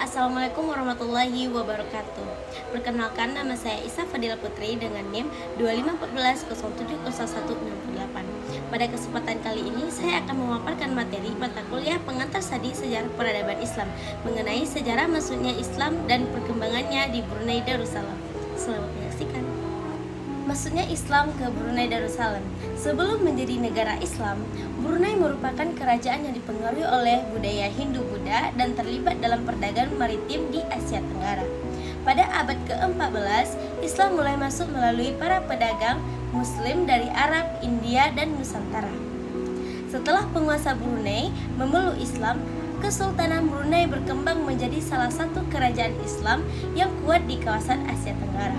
Assalamualaikum warahmatullahi wabarakatuh. Perkenalkan, nama saya Isa Fadila Putri dengan NIM 2514070168. Pada kesempatan kali ini saya akan memaparkan materi mata kuliah pengantar studi sejarah peradaban Islam mengenai sejarah masuknya Islam dan perkembangannya di Brunei Darussalam. Selamat menyaksikan. Masuknya Islam ke Brunei Darussalam. Sebelum menjadi negara Islam, Brunei merupakan kerajaan yang dipengaruhi oleh budaya Hindu-Buddha dan terlibat dalam perdagangan maritim di Asia Tenggara. Pada abad ke-14, Islam mulai masuk melalui para pedagang Muslim dari Arab, India, dan Nusantara. Setelah penguasa Brunei memeluk Islam, Kesultanan Brunei berkembang menjadi salah satu kerajaan Islam yang kuat di kawasan Asia Tenggara.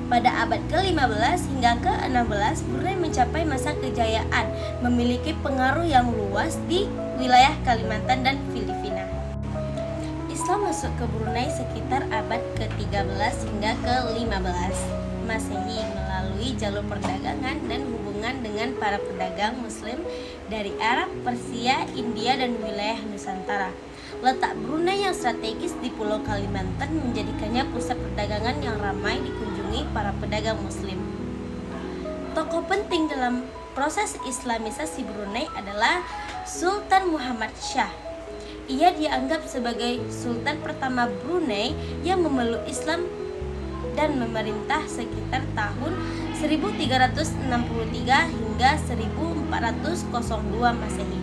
Pada abad ke-15 hingga ke-16, Brunei mencapai masa kejayaan, memiliki pengaruh yang luas di wilayah Kalimantan dan Filipina. Islam masuk ke Brunei sekitar abad ke-13 hingga ke-15 Masehi melalui jalur perdagangan dan hubungan dengan para pedagang Muslim dari Arab, Persia, India, dan wilayah Nusantara. Letak Brunei yang strategis di Pulau Kalimantan menjadikannya pusat perdagangan yang ramai dikunjungi para pedagang Muslim. Tokoh penting dalam proses Islamisasi Brunei adalah Sultan Muhammad Shah. Ia dianggap sebagai Sultan pertama Brunei yang memeluk Islam dan memerintah sekitar tahun 1363 hingga 1402 Masehi.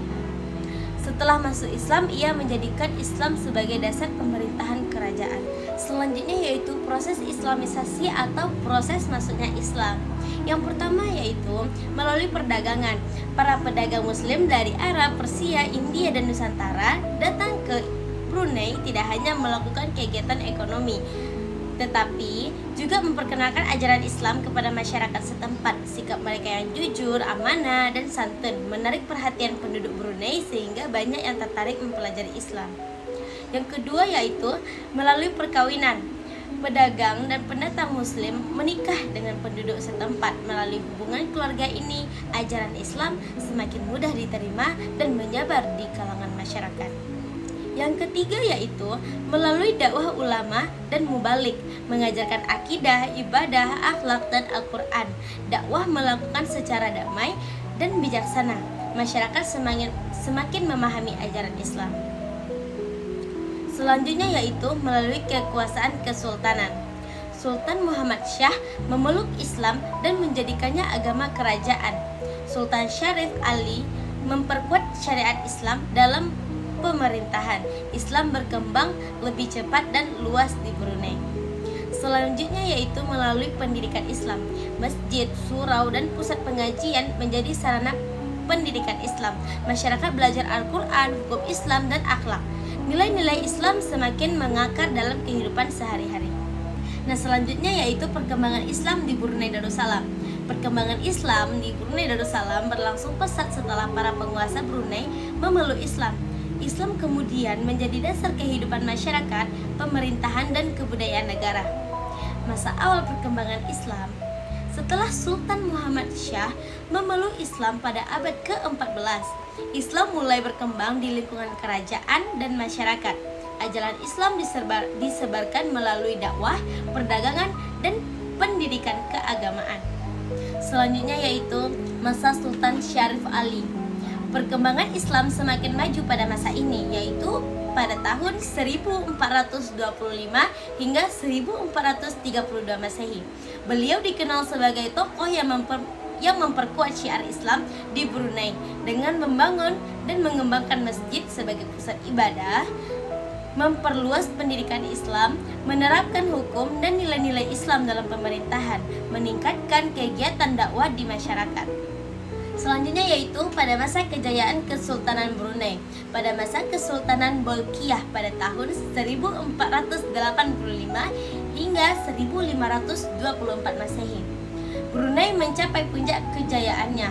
Setelah masuk Islam, ia menjadikan Islam sebagai dasar pemerintahan kerajaan. Selanjutnya yaitu proses Islamisasi atau proses masuknya Islam. Yang pertama yaitu melalui perdagangan. Para pedagang Muslim dari Arab, Persia, India, dan Nusantara datang ke Brunei tidak hanya melakukan kegiatan ekonomi, tetapi juga memperkenalkan ajaran Islam kepada masyarakat setempat. Sikap mereka yang jujur, amanah, dan santun menarik perhatian penduduk Brunei sehingga banyak yang tertarik mempelajari Islam. Yang kedua yaitu melalui perkawinan. Pedagang dan pendatang Muslim menikah dengan penduduk setempat. Melalui hubungan keluarga ini, ajaran Islam semakin mudah diterima dan menyebar di kalangan masyarakat. Yang ketiga yaitu melalui dakwah ulama dan mubalik, mengajarkan akidah, ibadah, akhlak, dan Al-Quran. Dakwah melakukan secara damai dan bijaksana. Masyarakat semakin memahami ajaran Islam. Selanjutnya yaitu melalui kekuasaan kesultanan. Sultan Muhammad Shah memeluk Islam dan menjadikannya agama kerajaan. Sultan Syarif Ali memperkuat syariat Islam dalam pemerintahan. Islam berkembang lebih cepat dan luas di Brunei. Selanjutnya yaitu melalui pendidikan Islam. Masjid, surau, dan pusat pengajian menjadi sarana pendidikan Islam. Masyarakat belajar Al-Quran, hukum Islam, dan akhlak. Nilai-nilai Islam semakin mengakar dalam kehidupan sehari-hari. Nah, selanjutnya yaitu perkembangan Islam di Brunei Darussalam. Perkembangan Islam di Brunei Darussalam berlangsung pesat setelah para penguasa Brunei memeluk Islam. Islam kemudian menjadi dasar kehidupan masyarakat, pemerintahan, dan kebudayaan negara. Masa awal perkembangan Islam. Setelah Sultan Muhammad Shah memeluk Islam pada abad ke-14, Islam mulai berkembang di lingkungan kerajaan dan masyarakat. Ajaran Islam disebarkan melalui dakwah, perdagangan, dan pendidikan keagamaan. Selanjutnya yaitu masa Sultan Syarif Ali. Perkembangan Islam semakin maju pada masa ini, yaitu pada tahun 1425 hingga 1432 Masehi. Beliau dikenal sebagai tokoh yang memperkuat syiar Islam di Brunei dengan membangun dan mengembangkan masjid sebagai pusat ibadah, memperluas pendidikan Islam, menerapkan hukum dan nilai-nilai Islam dalam pemerintahan, meningkatkan kegiatan dakwah di masyarakat. Selanjutnya yaitu pada masa kejayaan Kesultanan Brunei. Pada masa Kesultanan Bolkiah pada tahun 1485 hingga 1524 Masehi. Brunei mencapai puncak kejayaannya.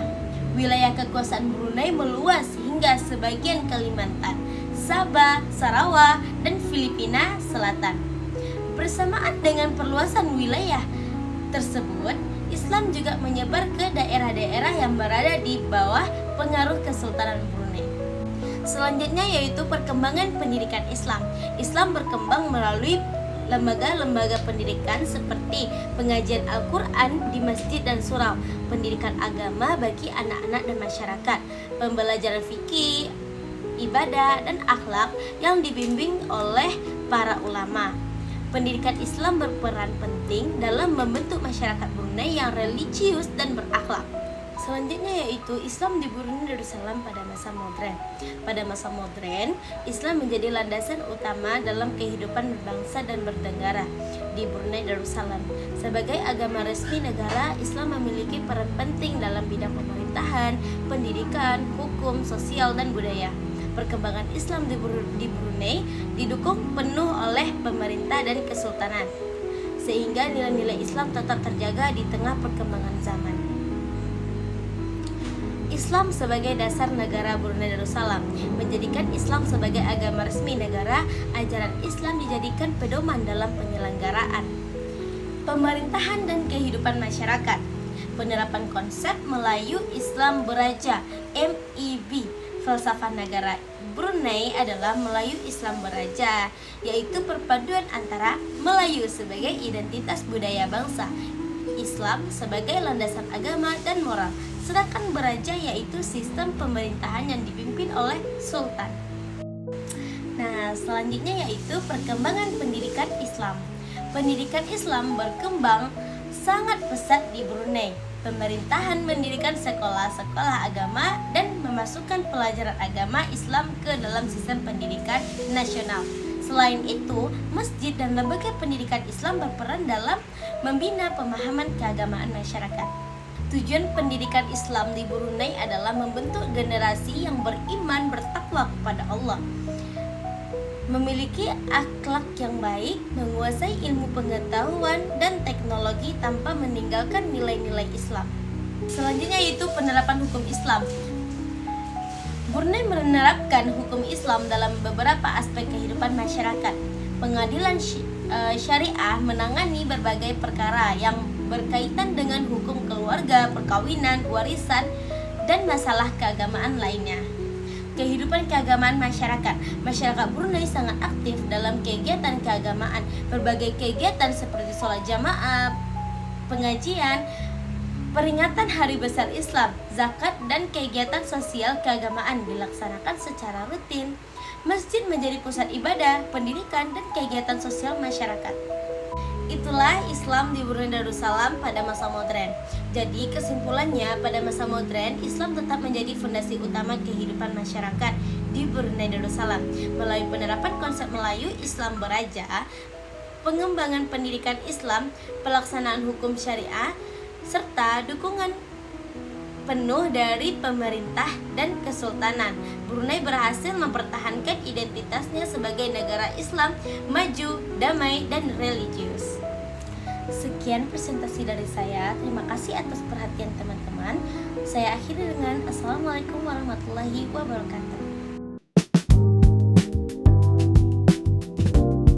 Wilayah kekuasaan Brunei meluas hingga sebagian Kalimantan, Sabah, Sarawak, dan Filipina Selatan. Bersamaan dengan perluasan wilayah tersebut, Islam juga menyebar ke daerah-daerah yang berada di bawah pengaruh Kesultanan Brunei. Selanjutnya yaitu perkembangan pendidikan Islam. Islam berkembang melalui lembaga-lembaga pendidikan seperti pengajian Al-Quran di masjid dan surau, pendidikan agama bagi anak-anak dan masyarakat, pembelajaran fikih, ibadah, dan akhlak yang dibimbing oleh para ulama. Pendidikan Islam berperan penting dalam membentuk masyarakat Brunei yang religius dan berakhlak. Selanjutnya yaitu Islam di Brunei Darussalam pada masa modern. Pada masa modern, Islam menjadi landasan utama dalam kehidupan berbangsa dan bernegara di Brunei Darussalam. Sebagai agama resmi negara, Islam memiliki peran penting dalam bidang pemerintahan, pendidikan, hukum, sosial, dan budaya. Perkembangan Islam di Brunei didukung penuh oleh pemerintah dan kesultanan, sehingga nilai-nilai Islam tetap terjaga di tengah perkembangan zaman. Islam sebagai dasar negara Brunei Darussalam. Menjadikan Islam sebagai agama resmi negara, ajaran Islam dijadikan pedoman dalam penyelenggaraan pemerintahan dan kehidupan masyarakat. Penerapan konsep Melayu Islam Beraja (MEB). Falsafah negara Brunei adalah Melayu Islam Beraja, yaitu perpaduan antara Melayu sebagai identitas budaya bangsa, Islam sebagai landasan agama dan moral, sedangkan Beraja yaitu sistem pemerintahan yang dipimpin oleh Sultan. Nah, selanjutnya yaitu perkembangan pendidikan Islam. Pendidikan Islam berkembang sangat pesat di Brunei. Pemerintahan mendirikan sekolah-sekolah agama dan memasukkan pelajaran agama Islam ke dalam sistem pendidikan nasional. Selain itu, masjid dan lembaga pendidikan Islam berperan dalam membina pemahaman keagamaan masyarakat. Tujuan pendidikan Islam di Brunei adalah membentuk generasi yang beriman bertakwa kepada Allah, memiliki akhlak yang baik, menguasai ilmu pengetahuan dan teknologi tanpa meninggalkan nilai-nilai Islam. Selanjutnya yaitu penerapan hukum Islam. Brunei menerapkan hukum Islam dalam beberapa aspek kehidupan masyarakat. Pengadilan syariah menangani berbagai perkara yang berkaitan dengan hukum keluarga, perkawinan, warisan, dan masalah keagamaan lainnya. Kehidupan keagamaan masyarakat. Masyarakat Brunei sangat aktif dalam kegiatan keagamaan. Berbagai kegiatan seperti sholat jamaah, pengajian, peringatan hari besar Islam, zakat, dan kegiatan sosial keagamaan dilaksanakan secara rutin. Masjid menjadi pusat ibadah, pendidikan, dan kegiatan sosial masyarakat. Itulah Islam di Brunei Darussalam pada masa modern. Jadi kesimpulannya, pada masa modern Islam tetap menjadi fondasi utama kehidupan masyarakat di Brunei Darussalam melalui penerapan konsep Melayu Islam Beraja, pengembangan pendidikan Islam, pelaksanaan hukum syariah, serta dukungan penuh dari pemerintah dan kesultanan. Brunei berhasil mempertahankan identitasnya sebagai negara Islam maju, damai, dan religius. Sekian presentasi dari saya. Terima kasih atas perhatian teman-teman. Saya akhiri dengan Assalamualaikum warahmatullahi wabarakatuh.